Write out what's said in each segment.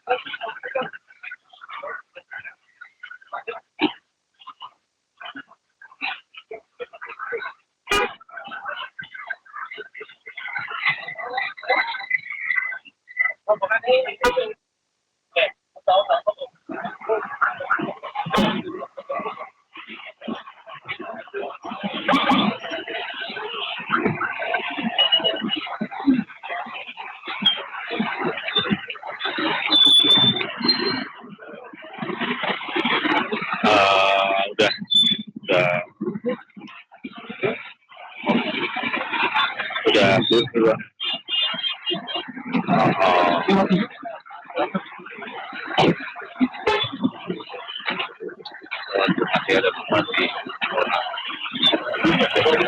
Udah udah udah masih ada informasi.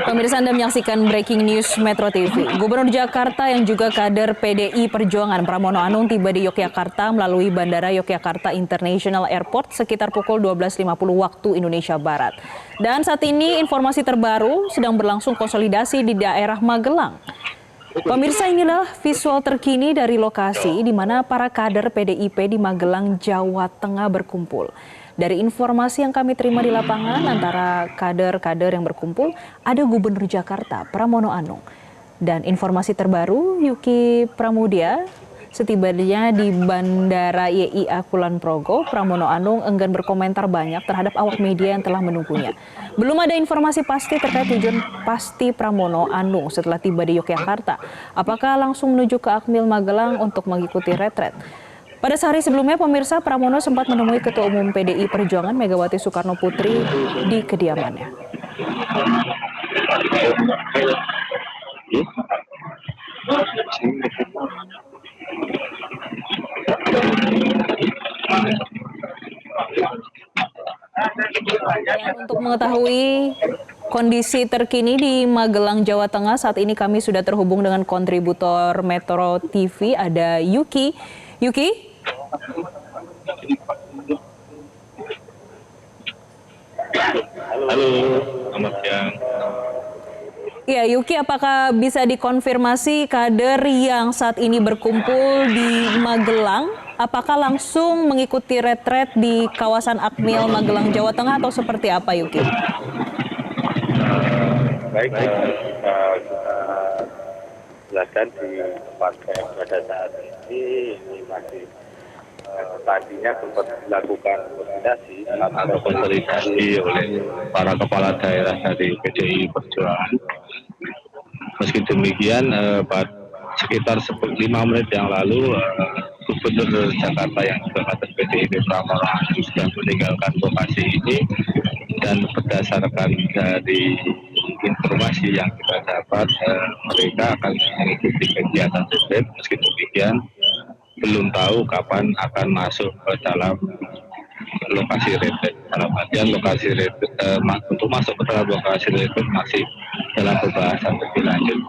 Pemirsa, Anda menyaksikan Breaking News Metro TV. Gubernur Jakarta yang juga kader PDI Perjuangan Pramono Anung tiba di Yogyakarta melalui Bandara Yogyakarta International Airport sekitar pukul 12.50 waktu Indonesia Barat. Dan saat ini informasi terbaru sedang berlangsung konsolidasi di daerah Magelang. Pemirsa, inilah visual terkini dari lokasi di mana para kader PDIP di Magelang, Jawa Tengah berkumpul. Dari informasi yang kami terima di lapangan, antara kader-kader yang berkumpul ada Gubernur Jakarta Pramono Anung. Dan informasi terbaru, Yuki Pramudia setibanya di Bandara YIA Kulon Progo, Pramono Anung enggan berkomentar banyak terhadap awak media yang telah menunggunya. Belum ada informasi pasti terkait tujuan pasti Pramono Anung setelah tiba di Yogyakarta. Apakah langsung menuju ke Akmil Magelang untuk mengikuti retret? Pada sehari sebelumnya, pemirsa, Pramono sempat menemui Ketua Umum PDI Perjuangan Megawati Soekarno Putri di kediamannya. Dan untuk mengetahui kondisi terkini di Magelang, Jawa Tengah, saat ini kami sudah terhubung dengan kontributor Metro TV, ada Yuki. Yuki? Halo, selamat siang. Ya, Yuki, apakah bisa dikonfirmasi kader yang saat ini berkumpul di Magelang, apakah langsung mengikuti retret di kawasan Akmil Magelang, Jawa Tengah, atau seperti apa, Yuki? Baik, kita jelaskan di tempat saya berada saat ini masih tadinya sempat dilakukan koordinasi atau konsolidasi oleh para kepala daerah dari PDI Perjuangan. Meski demikian, sekitar 5 menit yang lalu, Gubernur Jakarta yang juga kader PDIP Pramono Anung sudah meninggalkan lokasi ini, dan berdasarkan dari informasi yang kita dapat, mereka akan mengikuti kegiatan retret. Meski demikian, belum tahu kapan akan masuk ke dalam lokasi retret. Dalam artian lokasi retret, untuk masuk ke dalam lokasi retret masih dalam pembahasan lebih lanjut.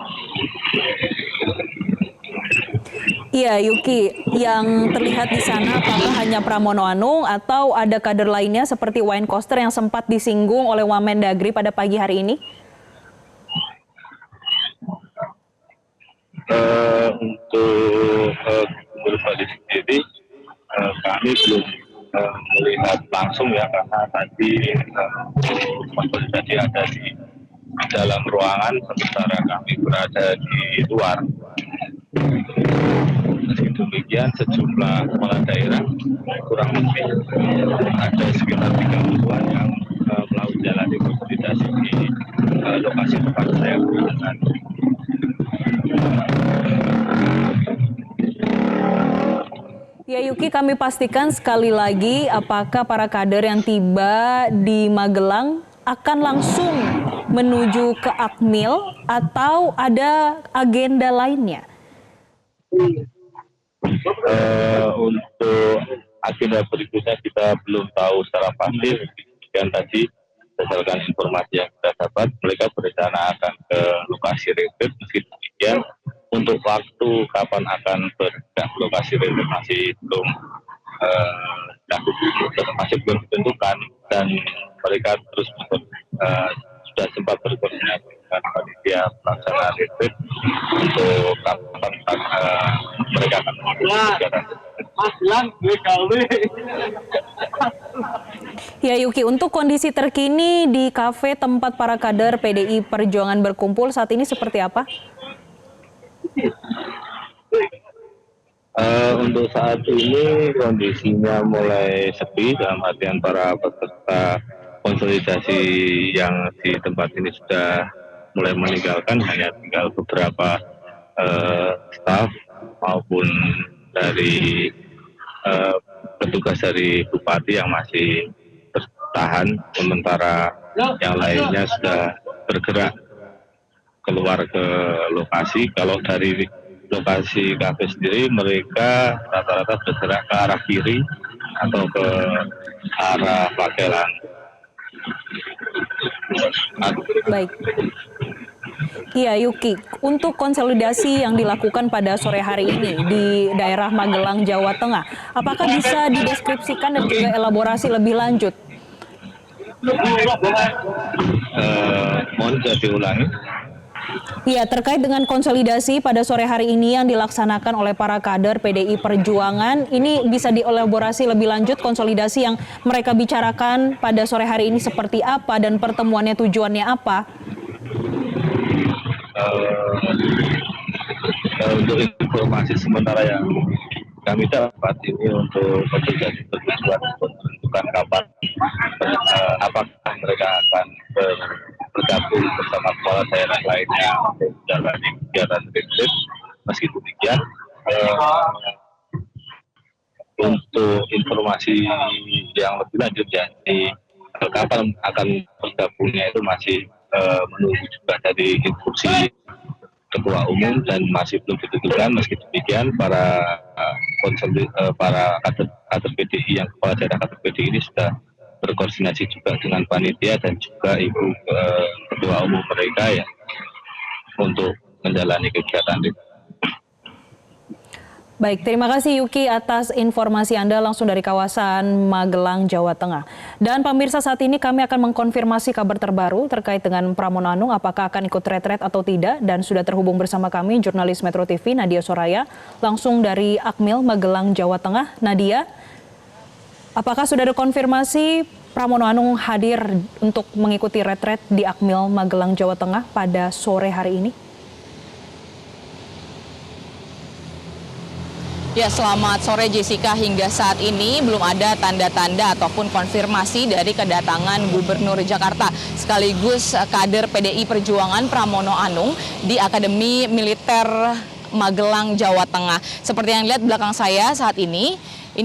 Iya, Yuki, yang terlihat di sana apakah hanya Pramono Anung atau ada kader lainnya seperti Wayne Koster yang sempat disinggung oleh Wamendagri pada pagi hari ini? Untuk Gubernur Bali sendiri, kami belum melihat langsung ya, karena tadi konsolidasi ada di dalam ruangan, sementara kami berada di luar. Meski demikian, sejumlah kepala daerah kurang lebih ada sekitar 30-an yang melakukan jalan konsolidasi di lokasi tempat saya berada. Ya, Yuki, kami pastikan sekali lagi apakah para kader yang tiba di Magelang akan langsung menuju ke Akmil atau ada agenda lainnya? Untuk agenda berikutnya kita belum tahu secara pasti. Dan tadi berdasarkan informasi yang kita dapat, mereka berencana akan ke lokasi retret. Meski demikian, untuk waktu kapan akan bergerak ke lokasi retret masih belum ditentukan, dan mereka terus sudah sempat berkoordinasi dengan panitia pelaksana retreat untuk kapan mereka akan mengikuti kegiatan. Ya Yuki, untuk kondisi terkini di kafe tempat para kader PDI Perjuangan berkumpul saat ini seperti apa? Untuk saat ini kondisinya mulai sepi, dalam artian para peserta konsolidasi yang di tempat ini sudah mulai meninggalkan, hanya tinggal beberapa staf maupun dari petugas dari Bupati yang masih bertahan, sementara yang lainnya sudah bergerak keluar ke lokasi. Kalau dari lokasi kafe sendiri, mereka rata-rata bergerak ke arah kiri atau ke arah Pagelang. Baik. Iya Yuki, untuk konsolidasi yang dilakukan pada sore hari ini di daerah Magelang, Jawa Tengah, apakah bisa dideskripsikan dan juga elaborasi lebih lanjut? Mohon bisa diulangi. Ya, terkait dengan konsolidasi pada sore hari ini yang dilaksanakan oleh para kader PDI Perjuangan, ini bisa dielaborasi lebih lanjut konsolidasi yang mereka bicarakan pada sore hari ini seperti apa dan pertemuannya tujuannya apa? Untuk informasi sementara yang kami dapat ini untuk konsolidasi bertujuan untuk menentukan kapan apakah mereka akan bergabung bersama kepala daerah lainnya untuk menjalani kegiatan retreat. Meski demikian, untuk informasi yang lebih lanjut jadi kapan akan bergabungnya itu masih menunggu juga dari instruksi Ketua Umum dan masih belum ditentukan. Meski demikian, para kader PDI yang kepala daerah kader PDI ini sudah berkoordinasi juga dengan panitia dan juga Ibu Ketua Umum mereka ya untuk menjalani kegiatan itu. Baik, terima kasih Yuki atas informasi Anda langsung dari kawasan Magelang, Jawa Tengah. Dan pemirsa, saat ini kami akan mengkonfirmasi kabar terbaru terkait dengan Pramono Anung, apakah akan ikut retret atau tidak. Dan sudah terhubung bersama kami jurnalis Metro TV Nadia Soraya langsung dari Akmil, Magelang, Jawa Tengah. Nadia, apakah sudah ada konfirmasi Pramono Anung hadir untuk mengikuti retret di Akmil, Magelang, Jawa Tengah pada sore hari ini? Ya, selamat sore Jessica. Hingga saat ini belum ada tanda-tanda ataupun konfirmasi dari kedatangan Gubernur Jakarta sekaligus kader PDI Perjuangan Pramono Anung di Akademi Militer Magelang, Jawa Tengah. Seperti yang lihat belakang saya saat ini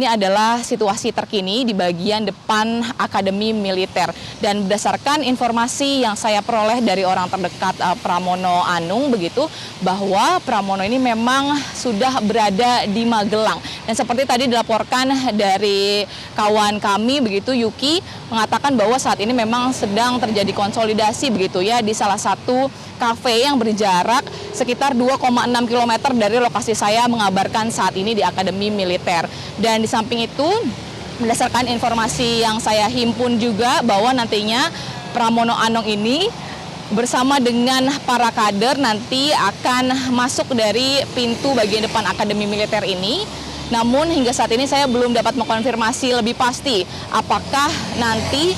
adalah situasi terkini di bagian depan Akademi Militer. Dan berdasarkan informasi yang saya peroleh dari orang terdekat Pramono Anung begitu, bahwa Pramono ini memang sudah berada di Magelang. Dan seperti tadi dilaporkan dari kawan kami begitu, Yuki mengatakan bahwa saat ini memang sedang terjadi konsolidasi begitu ya di salah satu kafe yang berjarak sekitar 2,6 km dari lokasi saya mengabarkan saat ini di Akademi Militer. Dan di samping itu, berdasarkan informasi yang saya himpun juga bahwa nantinya Pramono Anung ini bersama dengan para kader nanti akan masuk dari pintu bagian depan Akademi Militer ini. Namun hingga saat ini saya belum dapat mengkonfirmasi lebih pasti apakah nanti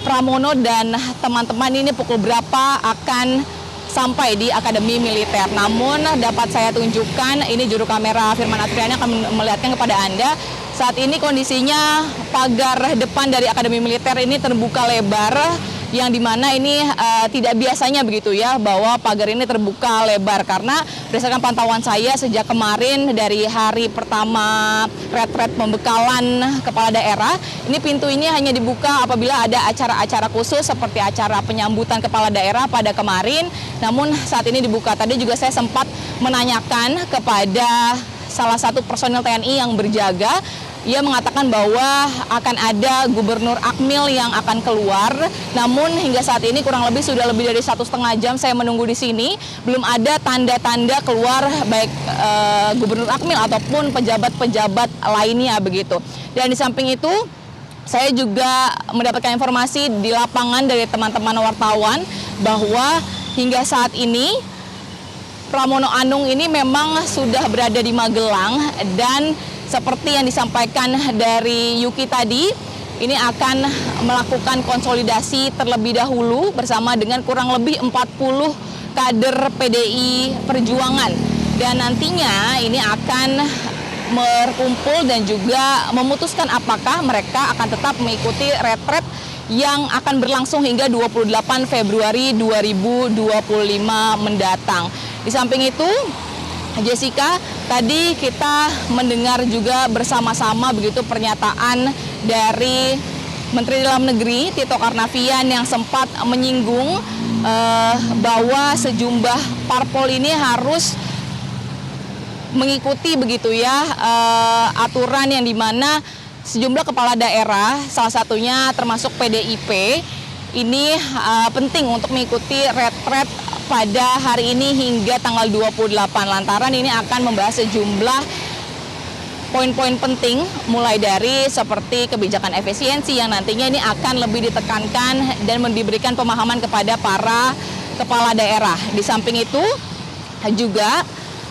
Pramono dan teman-teman ini pukul berapa akan sampai di Akademi Militer. Namun dapat saya tunjukkan, ini juru kamera Firman Atriani akan melihatkan kepada Anda. Saat ini kondisinya pagar depan dari Akademi Militer ini terbuka lebar, yang dimana ini tidak biasanya begitu ya, bahwa pagar ini terbuka lebar. Karena berdasarkan pantauan saya sejak kemarin dari hari pertama retret pembekalan kepala daerah, ini pintu ini hanya dibuka apabila ada acara-acara khusus seperti acara penyambutan kepala daerah pada kemarin. Namun saat ini dibuka. Tadi juga saya sempat menanyakan kepada salah satu personil TNI yang berjaga. Ia mengatakan bahwa akan ada Gubernur Akmil yang akan keluar. Namun hingga saat ini kurang lebih sudah lebih dari 1,5 jam saya menunggu di sini. Belum ada tanda-tanda keluar baik Gubernur Akmil ataupun pejabat-pejabat lainnya begitu. Dan di samping itu, saya juga mendapatkan informasi di lapangan dari teman-teman wartawan bahwa hingga saat ini Pramono Anung ini memang sudah berada di Magelang dan seperti yang disampaikan dari Yuki tadi, ini akan melakukan konsolidasi terlebih dahulu bersama dengan kurang lebih 40 kader PDI Perjuangan. Dan nantinya ini akan berkumpul dan juga memutuskan apakah mereka akan tetap mengikuti retret yang akan berlangsung hingga 28 Februari 2025 mendatang. Di samping itu, Jessica, tadi kita mendengar juga bersama-sama begitu pernyataan dari Menteri Dalam Negeri Tito Karnavian yang sempat menyinggung bahwa sejumlah parpol ini harus mengikuti begitu ya aturan yang dimana sejumlah kepala daerah, salah satunya termasuk PDIP, ini penting untuk mengikuti retret pada hari ini hingga tanggal 28 lantaran ini akan membahas sejumlah poin-poin penting mulai dari seperti kebijakan efisiensi yang nantinya ini akan lebih ditekankan dan diberikan pemahaman kepada para kepala daerah. Di samping itu juga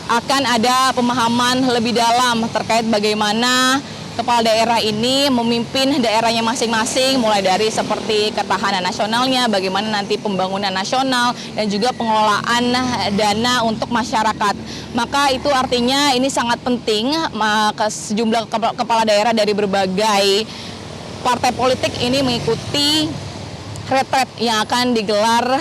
akan ada pemahaman lebih dalam terkait bagaimana kepala daerah ini memimpin daerahnya masing-masing, mulai dari seperti ketahanan nasionalnya, bagaimana nanti pembangunan nasional, dan juga pengelolaan dana untuk masyarakat. Maka itu artinya ini sangat penting, sejumlah kepala daerah dari berbagai partai politik ini mengikuti retret yang akan digelar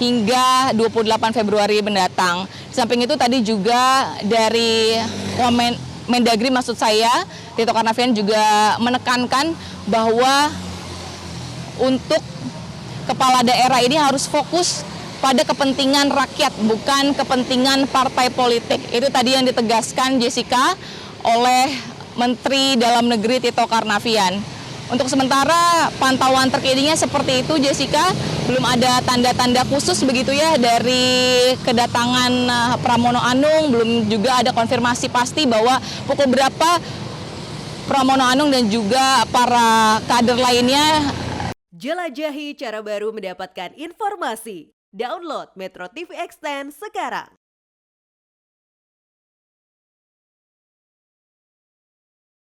hingga 28 Februari mendatang. Di samping itu tadi juga dari Mendagri maksud saya, Tito Karnavian juga menekankan bahwa untuk kepala daerah ini harus fokus pada kepentingan rakyat, bukan kepentingan partai politik. Itu tadi yang ditegaskan Jessica oleh Menteri Dalam Negeri Tito Karnavian. Untuk sementara pantauan terkininya seperti itu, Jessica, belum ada tanda-tanda khusus begitu ya dari kedatangan Pramono Anung, belum juga ada konfirmasi pasti bahwa pukul berapa Pramono Anung dan juga para kader lainnya. Jelajahi cara baru mendapatkan informasi. Download Metro TV Extend sekarang.